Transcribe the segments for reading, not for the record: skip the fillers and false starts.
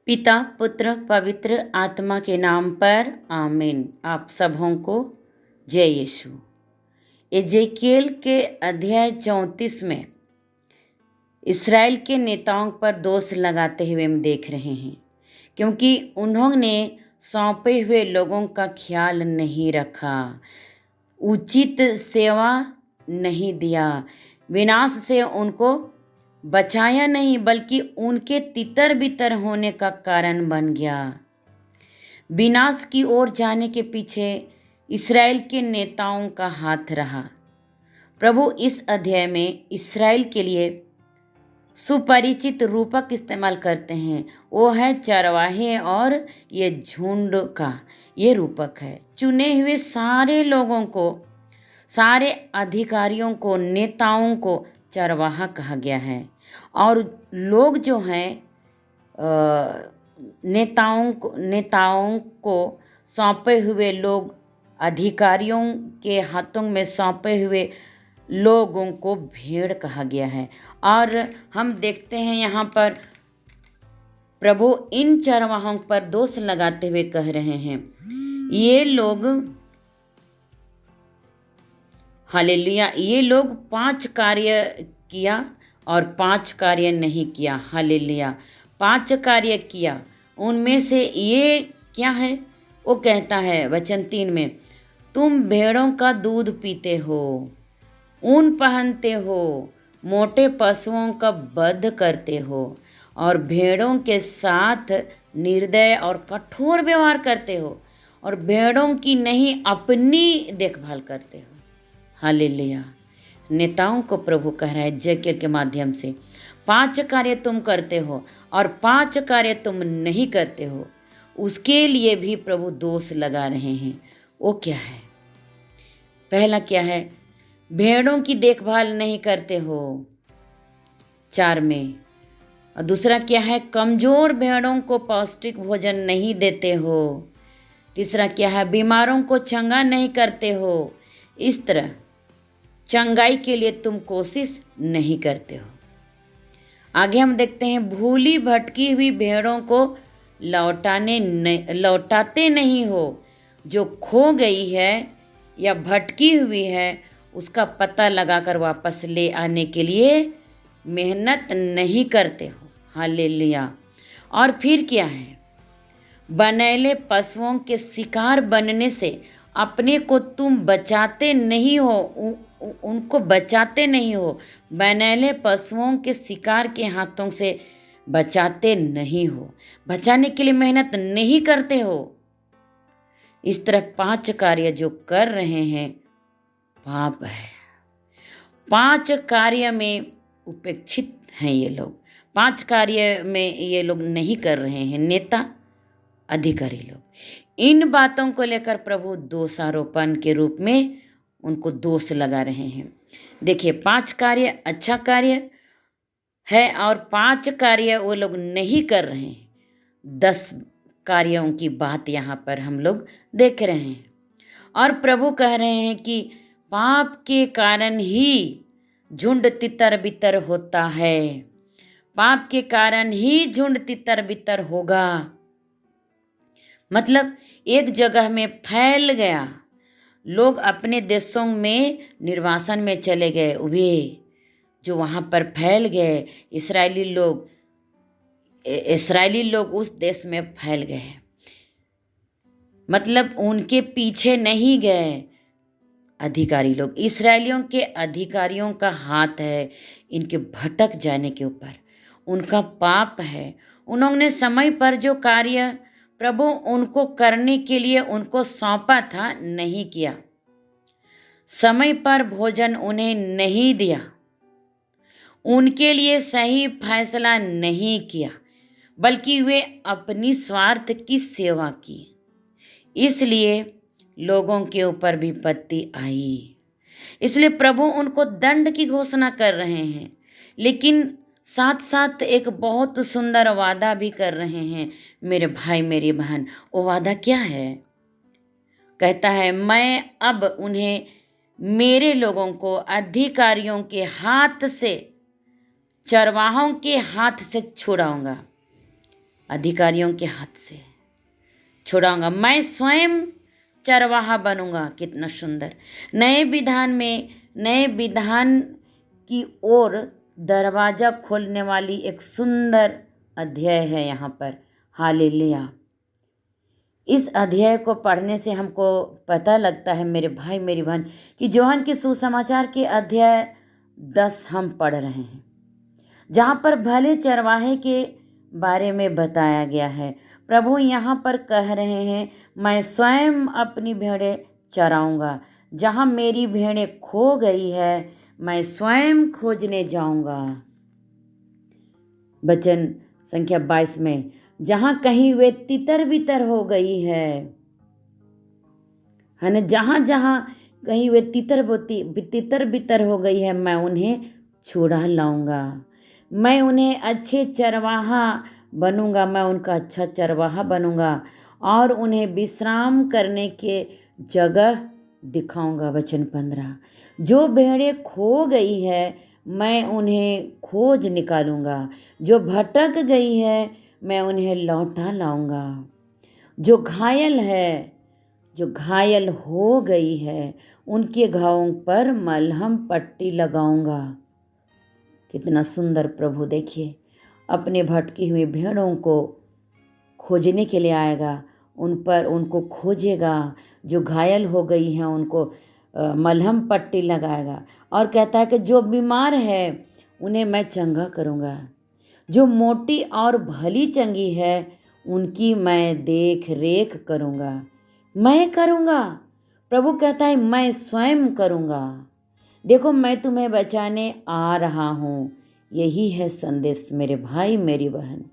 पिता पुत्र पवित्र आत्मा के नाम पर आमीन। आप सबों को जय यीशु। एजेकियल के अध्याय 34 में इसराइल के नेताओं पर दोष लगाते हुए हम देख रहे हैं, क्योंकि उन्होंने सौंपे हुए लोगों का ख्याल नहीं रखा, उचित सेवा नहीं दिया, विनाश से उनको बचाया नहीं बल्कि उनके तितर बितर होने का कारण बन गया। विनाश की ओर जाने के पीछे इसराइल के नेताओं का हाथ रहा। प्रभु इस अध्याय में इसराइल के लिए सुपरिचित रूपक इस्तेमाल करते हैं, वो है चरवाहे और ये झुंड का ये रूपक है। चुने हुए सारे लोगों को, सारे अधिकारियों को, नेताओं को चरवाहा कहा गया है। और लोग जो हैं नेताओं को सौंपे हुए लोग, अधिकारियों के हाथों में सौंपे हुए लोगों को भेड़ कहा गया है। और हम देखते हैं यहाँ पर प्रभु इन चरवाहों पर दोष लगाते हुए कह रहे हैं, ये लोग, हालेलुया, ये लोग 5 कार्य किया और 5 कार्य नहीं किया। हालेलुया, 5 कार्य किया, उनमें से ये क्या है? वो कहता है वचन 3 में, तुम भेड़ों का दूध पीते हो, ऊन पहनते हो, मोटे पशुओं का वध करते हो और भेड़ों के साथ निर्दय और कठोर व्यवहार करते हो और भेड़ों की नहीं अपनी देखभाल करते हो। हालेलुया। नेताओं को प्रभु कह रहा है एजेकियल के माध्यम से, 5 कार्य तुम करते हो और 5 कार्य तुम नहीं करते हो, उसके लिए भी प्रभु दोष लगा रहे हैं। वो क्या है? पहला क्या है? भेड़ों की देखभाल नहीं करते हो 4 में। और दूसरा क्या है? कमज़ोर भेड़ों को पौष्टिक भोजन नहीं देते हो। तीसरा क्या है? बीमारों को चंगा नहीं करते हो। इस तरह चंगाई के लिए तुम कोशिश नहीं करते हो। आगे हम देखते हैं, भूली भटकी हुई भेड़ों को लौटाते नहीं हो। जो खो गई है या भटकी हुई है उसका पता लगाकर वापस ले आने के लिए मेहनत नहीं करते हो। हालेलुया। और फिर क्या है? बनैले पशुओं के शिकार बनने से अपने को तुम बचाते नहीं हो, उनको बचाते नहीं हो। बनैले पशुओं के शिकार के हाथों से बचाते नहीं हो, बचाने के लिए मेहनत नहीं करते हो। इस तरह 5 कार्य जो कर रहे हैं पाप है। 5 कार्य में उपेक्षित हैं ये लोग, 5 कार्य में ये लोग नहीं कर रहे हैं, नेता अधिकारी लोग। इन बातों को लेकर प्रभु दोषारोपण के रूप में उनको दोष लगा रहे हैं। देखिए, 5 कार्य अच्छा कार्य है और 5 कार्य वो लोग नहीं कर रहे हैं। 10 कार्यों की बात यहाँ पर हम लोग देख रहे हैं। और प्रभु कह रहे हैं कि पाप के कारण ही झुंड तितर बितर होता है, पाप के कारण ही झुंड तितर बितर होगा। मतलब एक जगह में फैल गया, लोग अपने देशों में निर्वासन में चले गए, वे जो वहाँ पर फैल गए, इस्राएली लोग उस देश में फैल गए। मतलब उनके पीछे नहीं गए अधिकारी लोग। इसराइलियों के अधिकारियों का हाथ है इनके भटक जाने के ऊपर, उनका पाप है। उन्होंने समय पर जो कार्य प्रभु उनको करने के लिए उनको सौंपा था नहीं किया, समय पर भोजन उन्हें नहीं दिया, उनके लिए सही फैसला नहीं किया, बल्कि वे अपनी स्वार्थ की सेवा की। इसलिए लोगों के ऊपर विपत्ति आई। इसलिए प्रभु उनको दंड की घोषणा कर रहे हैं, लेकिन साथ साथ एक बहुत सुंदर वादा भी कर रहे हैं मेरे भाई मेरी बहन। वो वादा क्या है? कहता है, मैं अब उन्हें, मेरे लोगों को अधिकारियों के हाथ से, चरवाहों के हाथ से छुड़ाऊंगा। अधिकारियों के हाथ से छुड़ाऊंगा। मैं स्वयं चरवाहा बनूंगा। कितना सुंदर। नए विधान की ओर दरवाजा खोलने वाली एक सुंदर अध्याय है यहाँ पर। हालेलुया। इस अध्याय को पढ़ने से हमको पता लगता है मेरे भाई मेरी बहन कि यूहन्ना के सुसमाचार के अध्याय 10 हम पढ़ रहे हैं, जहाँ पर भले चरवाहे के बारे में बताया गया है। प्रभु यहाँ पर कह रहे हैं, मैं स्वयं अपनी भेड़ें चराऊंगा। जहाँ मेरी भेड़ें खो गई है मैं स्वयं खोजने जाऊंगा। वचन संख्या 22 में, जहाँ कहीं वे तितर बितर हो गई है ना, जहाँ जहाँ कहीं वे तितर बितर हो गई है, मैं उन्हें छुड़ा लाऊंगा। मैं उन्हें अच्छे चरवाहा बनूंगा। मैं उनका अच्छा चरवाहा बनूंगा और उन्हें विश्राम करने के जगह दिखाऊंगा। वचन 15, जो भेड़ें खो गई है मैं उन्हें खोज निकालूंगा। जो भटक गई है मैं उन्हें लौटा लाऊंगा। जो घायल हो गई है उनके घावों पर मलहम पट्टी लगाऊंगा। कितना सुंदर प्रभु। देखिए, अपने भटकी हुई भेड़ों को खोजने के लिए आएगा, उनको खोजेगा। जो घायल हो गई हैं उनको मलहम पट्टी लगाएगा और कहता है कि जो बीमार है उन्हें मैं चंगा करूँगा। जो मोटी और भली चंगी है उनकी मैं देख रेख करूँगा। मैं करूँगा। प्रभु कहता है, मैं स्वयं करूँगा। देखो, मैं तुम्हें बचाने आ रहा हूँ। यही है संदेश मेरे भाई मेरी बहन।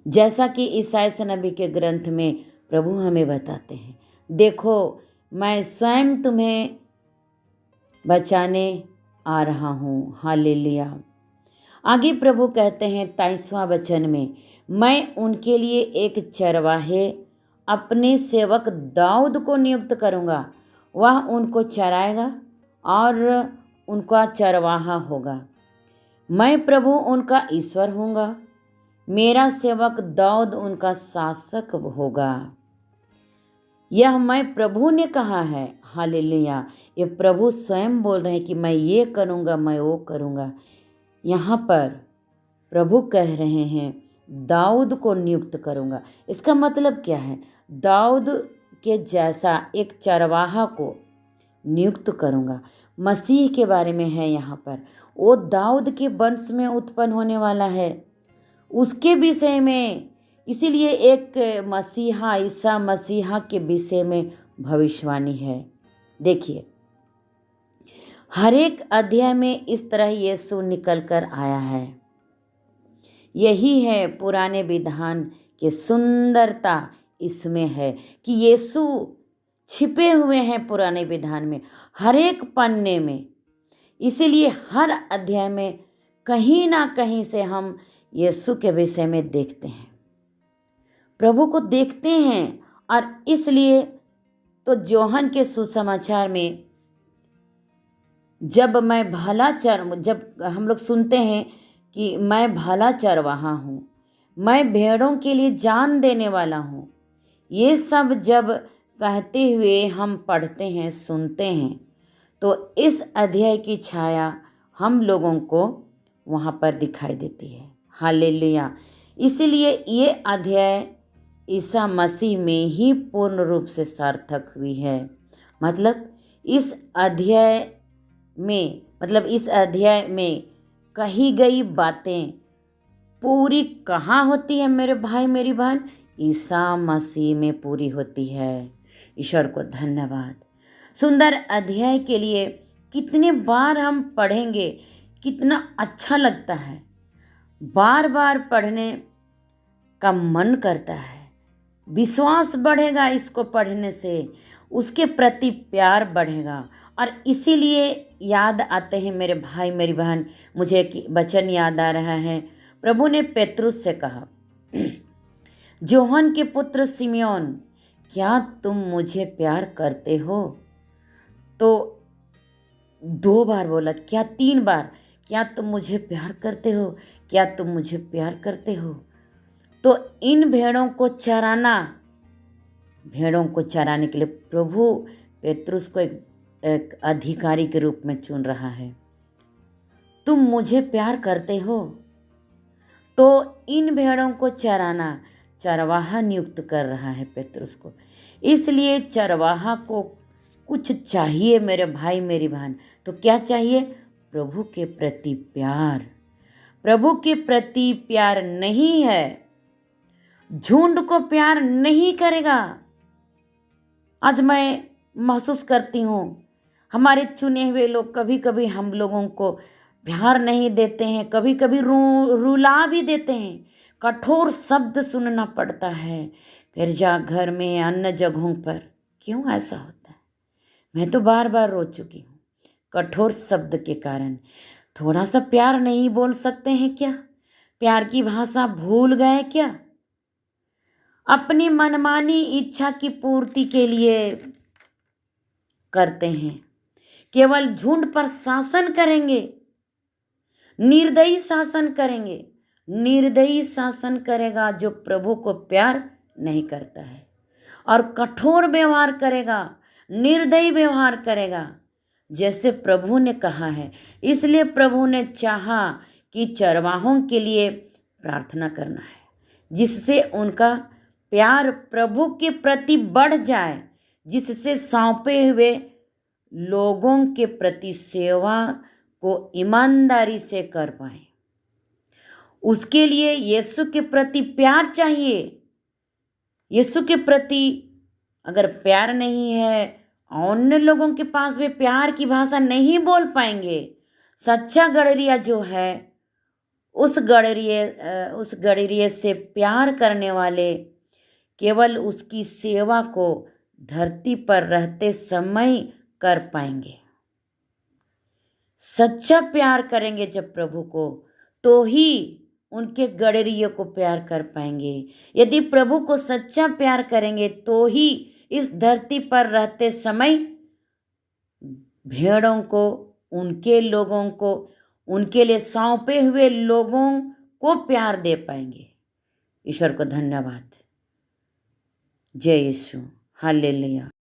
जैसा कि ईसाया नबी के ग्रंथ में प्रभु हमें बताते हैं, देखो मैं स्वयं तुम्हें बचाने आ रहा हूँ। हालेलुया। आगे प्रभु कहते हैं 23वां वचन में, मैं उनके लिए एक चरवाहे अपने सेवक दाऊद को नियुक्त करूँगा। वह उनको चराएगा और उनका चरवाहा होगा। मैं प्रभु उनका ईश्वर होऊंगा। मेरा सेवक दाऊद उनका शासक होगा। यह मैं प्रभु ने कहा है। हालेलुया। ये प्रभु स्वयं बोल रहे हैं कि मैं ये करूँगा, मैं वो करूँगा। यहाँ पर प्रभु कह रहे हैं दाऊद को नियुक्त करूँगा। इसका मतलब क्या है? दाऊद के जैसा एक चरवाहा को नियुक्त करूँगा। मसीह के बारे में है यहाँ पर। वो दाऊद के वंश में उत्पन्न होने वाला है, उसके विषय में। इसीलिए एक मसीहा, ईसा मसीहा के विषय में भविष्यवाणी है। देखिए, हर एक अध्याय में इस तरह यीशु निकल कर आया है। यही है पुराने विधान की सुंदरता। इसमें है कि यीशु छिपे हुए हैं पुराने विधान में, हर एक पन्ने में। इसीलिए हर अध्याय में कहीं ना कहीं से हम यीशु के विषय में देखते हैं, प्रभु को देखते हैं। और इसलिए तो यूहन्ना के सुसमाचार में जब हम लोग सुनते हैं कि मैं भला चरवाहा हूँ, मैं भेड़ों के लिए जान देने वाला हूँ, ये सब जब कहते हुए हम पढ़ते हैं, सुनते हैं, तो इस अध्याय की छाया हम लोगों को वहाँ पर दिखाई देती है। हालेलुया। इसलिए ये अध्याय ईसा मसीह में ही पूर्ण रूप से सार्थक हुई है। इस अध्याय में कही गई बातें पूरी कहाँ होती है मेरे भाई मेरी बहन? ईसा मसीह में पूरी होती है। ईश्वर को धन्यवाद। सुंदर अध्याय के लिए कितने बार हम पढ़ेंगे, कितना अच्छा लगता है। बार बार पढ़ने का मन करता है। विश्वास बढ़ेगा इसको पढ़ने से, उसके प्रति प्यार बढ़ेगा। और इसीलिए याद आते हैं मेरे भाई मेरी बहन, मुझे एक वचन याद आ रहा है। प्रभु ने पेतरुस से कहा, यूहन्ना के पुत्र सिमियोन, क्या तुम मुझे प्यार करते हो? तो 2 बार बोला, क्या 3 बार? क्या तुम मुझे प्यार करते हो? क्या तुम मुझे प्यार करते हो? तो इन भेड़ों को चराने के लिए प्रभु पेतरुस को एक अधिकारी के रूप में चुन रहा है। तुम मुझे प्यार करते हो तो इन भेड़ों को चराना। चरवाहा नियुक्त कर रहा है पेतरुस को। इसलिए चरवाहा को कुछ चाहिए मेरे भाई मेरी बहन। तो क्या चाहिए? प्रभु के प्रति प्यार। प्रभु के प्रति प्यार नहीं है, झुंड को प्यार नहीं करेगा। आज मैं महसूस करती हूँ हमारे चुने हुए लोग कभी कभी हम लोगों को प्यार नहीं देते हैं, कभी कभी रुला भी देते हैं। कठोर शब्द सुनना पड़ता है गिरजा घर में, अन्य जगहों पर। क्यों ऐसा होता है? मैं तो बार बार रो चुकी हूँ कठोर शब्द के कारण। थोड़ा सा प्यार नहीं बोल सकते हैं क्या? प्यार की भाषा भूल गए क्या? अपनी मनमानी इच्छा की पूर्ति के लिए करते हैं। केवल झुंड पर शासन करेंगे, निर्दयी शासन करेंगे। निर्दयी शासन करेगा जो प्रभु को प्यार नहीं करता है, और कठोर व्यवहार करेगा, निर्दयी व्यवहार करेगा, जैसे प्रभु ने कहा है। इसलिए प्रभु ने चाहा कि चरवाहों के लिए प्रार्थना करना है, जिससे उनका प्यार प्रभु के प्रति बढ़ जाए, जिससे सौंपे हुए लोगों के प्रति सेवा को ईमानदारी से कर पाए। उसके लिए यीशु के प्रति प्यार चाहिए। यीशु के प्रति अगर प्यार नहीं है, अन्य लोगों के पास भी प्यार की भाषा नहीं बोल पाएंगे। सच्चा गडरिया जो है, उस गडरिये से प्यार करने वाले केवल उसकी सेवा को धरती पर रहते समय कर पाएंगे। सच्चा प्यार करेंगे जब प्रभु को, तो ही उनके गडरिये को प्यार कर पाएंगे। यदि प्रभु को सच्चा प्यार करेंगे तो ही इस धरती पर रहते समय भेड़ों को, उनके लोगों को, उनके लिए सौंपे हुए लोगों को प्यार दे पाएंगे। ईश्वर को धन्यवाद। जय यीशु। हालेलुया।